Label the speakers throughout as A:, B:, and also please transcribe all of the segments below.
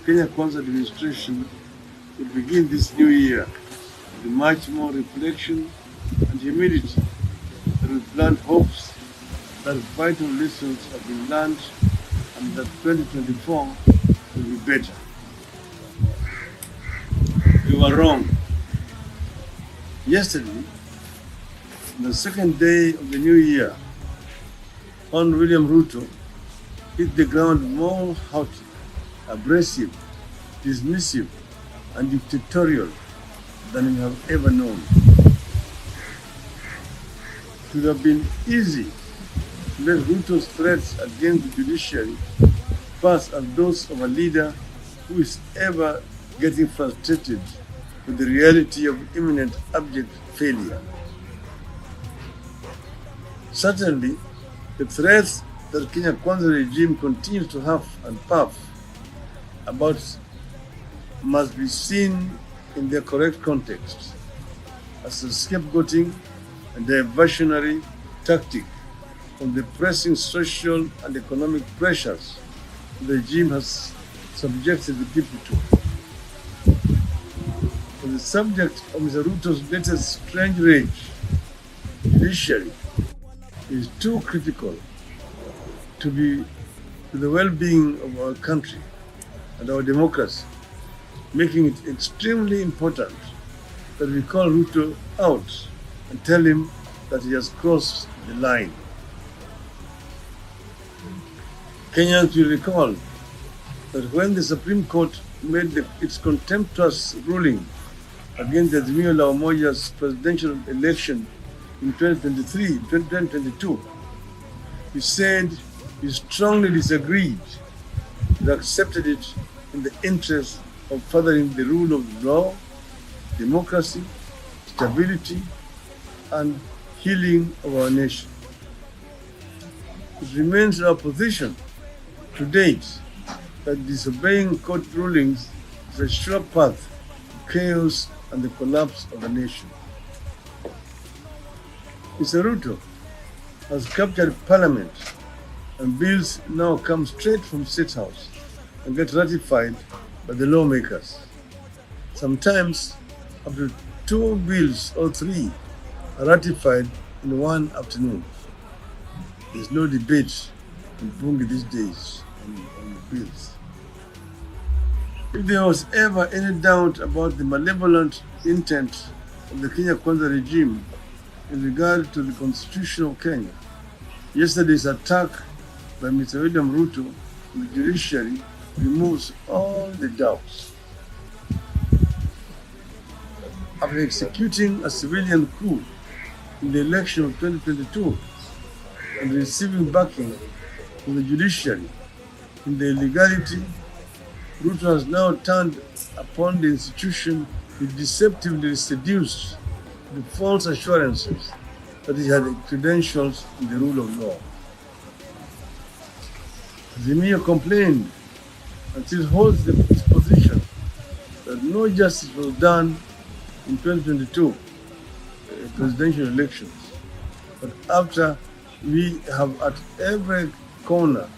A: Kenya Kwanza administration will begin this new year with much more reflection and humility that will plant hopes that vital lessons have been learned and that 2024 will be better. We were wrong. Yesterday, on the second day of the new year, Hon. William Ruto hit the ground more haughty, abrasive, dismissive, and dictatorial than we have ever known. It would have been easy to let Ruto's threats against the judiciary pass as those of a leader who is ever getting frustrated with the reality of imminent abject failure. Certainly, the threats that Kenya Kwanza regime continues to huff and puff about must be seen in their correct context as a scapegoating and diversionary tactic from the pressing social and economic pressures the regime has subjected the people to. For the subject of Mr. Ruto's latest strange rage, judiciary is too critical to the well-being of our country and our democracy, making it extremely important that we call Ruto out and tell him that he has crossed the line. Kenyans will recall that when the Supreme Court made its contemptuous ruling against the Azimio la Umoja's presidential election in 2022, he said he strongly disagreed and accepted it in the interest of furthering the rule of law, democracy, stability, and healing of our nation. It remains our position to date that disobeying court rulings is a sure path to chaos and the collapse of the nation. Mr. Ruto has captured Parliament, and bills now come straight from State House and get ratified by the lawmakers. Sometimes up to 2 bills or 3 are ratified in one afternoon. There's no debate in Bunge these days on the bills. If there was ever any doubt about the malevolent intent of the Kenya Kwanza regime in regard to the Constitution of Kenya, yesterday's attack by Mr. William Ruto on the judiciary removes all the doubts. After executing a civilian coup in the election of 2022 and receiving backing from the judiciary in the illegality, Ruto has now turned upon the institution he deceptively seduced with false assurances that he had credentials in the rule of law. Azimio complained and still holds its position that no justice was done in 2022 presidential elections. But after we have at every corner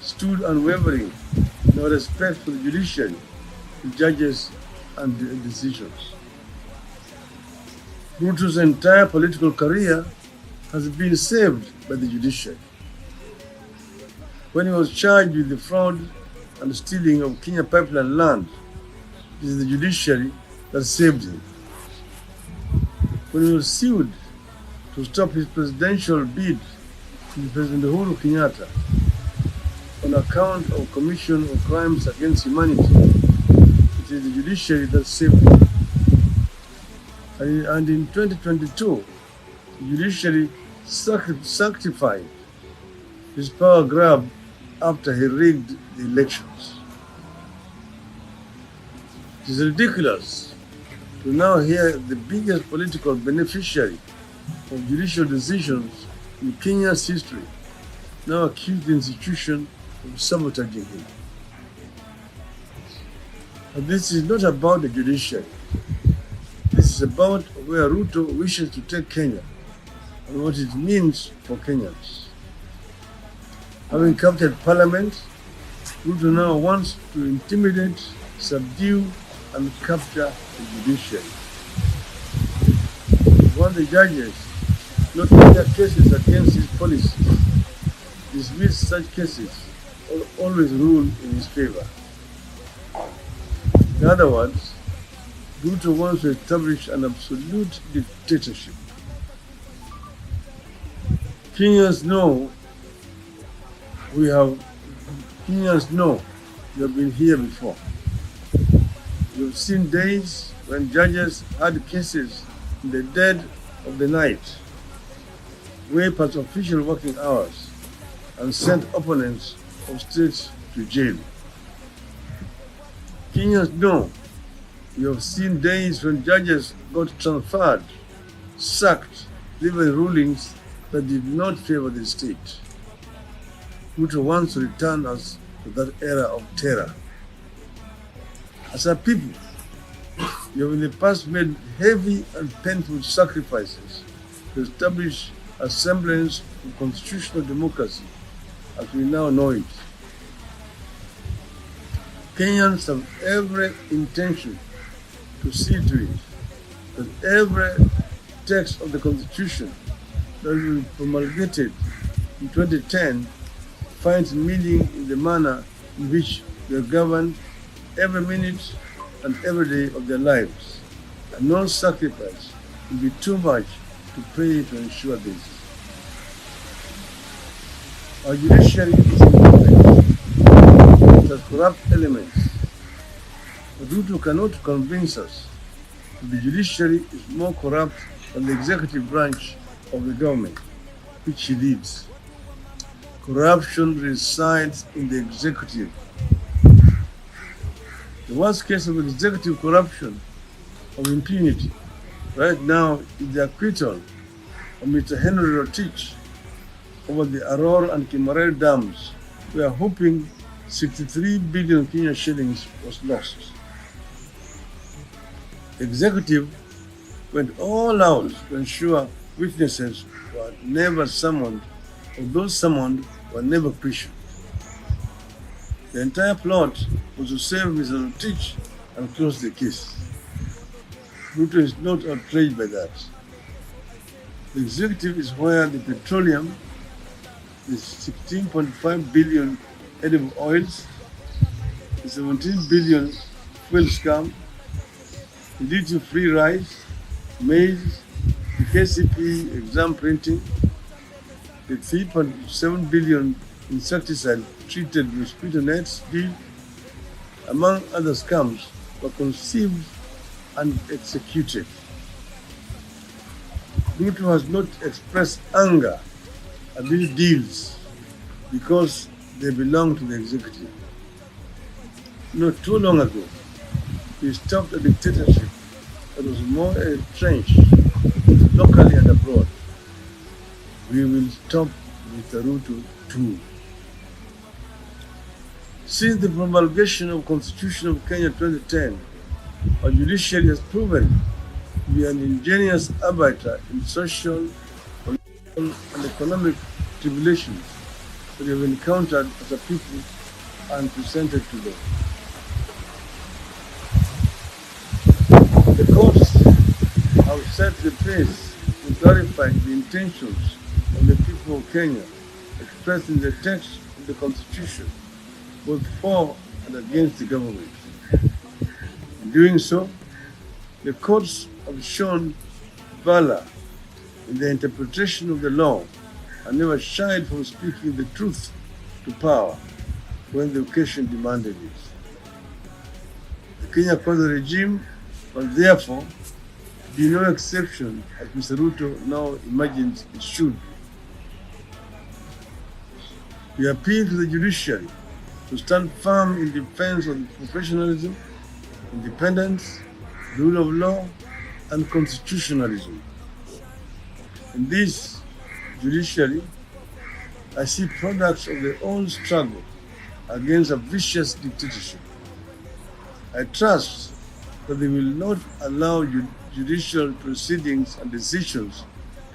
A: stood unwavering in our respect for the judiciary, the judges, and the decisions. Ruto's entire political career has been saved by the judiciary. When he was charged with the fraud and stealing of Kenya pipeline land, it is the judiciary that saved him. When he was sued to stop his presidential bid with President Uhuru Kenyatta on account of commission of crimes against humanity, it is the judiciary that saved him. And in 2022, the judiciary sanctified his power grab after he rigged the elections. It is ridiculous to now hear the biggest political beneficiary of judicial decisions in Kenya's history now accuse the institution of sabotaging him. But this is not about the judiciary. This is about where Ruto wishes to take Kenya and what it means for Kenyans. Having captured Parliament, Ruto now wants to intimidate, subdue, and capture the judiciary. He wants the judges not to hear cases against his policies, dismiss such cases, or always rule in his favor. In other words, Ruto wants to establish an absolute dictatorship. Kenyans know we have been here before. We've seen days when judges had cases in the dead of the night, way past official working hours, and sent opponents of states to jail. Kenyans know we have seen days when judges got transferred, sacked, delivering rulings that did not favor the state. Ruto wants to return us to that era of terror. As a people, we have in the past made heavy and painful sacrifices to establish a semblance of constitutional democracy as we now know it. Kenyans have every intention to see to it that every text of the Constitution that was promulgated in 2010 finds meaning in the manner in which they are governed every minute and every day of their lives. And no sacrifice will be too much to pay to ensure this. Our judiciary is imperfect. It has corrupt elements. But Ruto cannot convince us that the judiciary is more corrupt than the executive branch of the government, which he leads. Corruption resides in the executive. The worst case of executive corruption, of impunity, right now is the acquittal of Mr. Henry Rotich over the Aror and Kimarel dams, where hoping 63 billion Kenyan shillings was lost. The executive went all out to ensure witnesses were never summoned, or those summoned were never questioned. The entire plot was to save Mr. Rotich and close the case. Ruto is not outraged by that. The executive is where the petroleum, the 16.5 billion edible oils, the 17 billion fuel scam, the duty-free rice, maize, the KCP exam printing, the 3.7 billion insecticide-treated mosquito nets deal, among other scams, were conceived and executed. Ruto has not expressed anger at these deals because they belong to the executive. Not too long ago, he stopped a dictatorship that was more entrenched locally and abroad. We will stop Mr. Ruto too. Since the promulgation of Constitution of Kenya 2010, our judiciary has proven to be an ingenious arbiter in social, political, and economic tribulations that we have encountered as a people and presented to them. The courts have set the pace in clarifying the intentions of the people of Kenya expressed in the text of the Constitution, both for and against the government. In doing so, the courts have shown valor in the interpretation of the law and never shied from speaking the truth to power when the occasion demanded it. The Kenya Kwanza regime must therefore be no exception, as Mr. Ruto now imagines it should be. We appeal to the judiciary to stand firm in defense of professionalism, independence, rule of law, and constitutionalism. In this judiciary, I see products of their own struggle against a vicious dictatorship. I trust that they will not allow judicial proceedings and decisions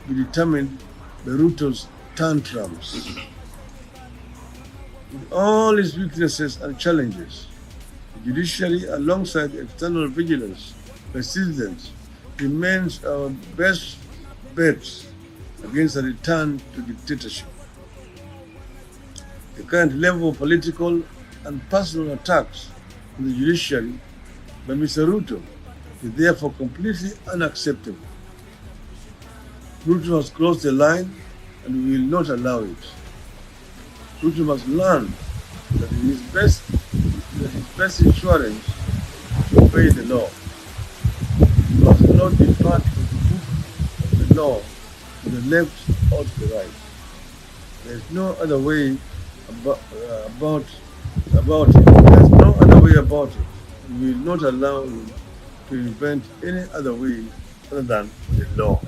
A: to be determined by Ruto's tantrums. With all its weaknesses and challenges, the judiciary, alongside external vigilance by citizens, remains our best bet against a return to dictatorship. The current level of political and personal attacks on the judiciary by Mr. Ruto is therefore completely unacceptable. Ruto has crossed the line and we will not allow it. Ruto must learn that it is his best insurance to obey the law. He must not depart from the book of the law to the left or to the right. There is no other way about it. There is no other way about it. We will not allow him to invent any other way other than the law.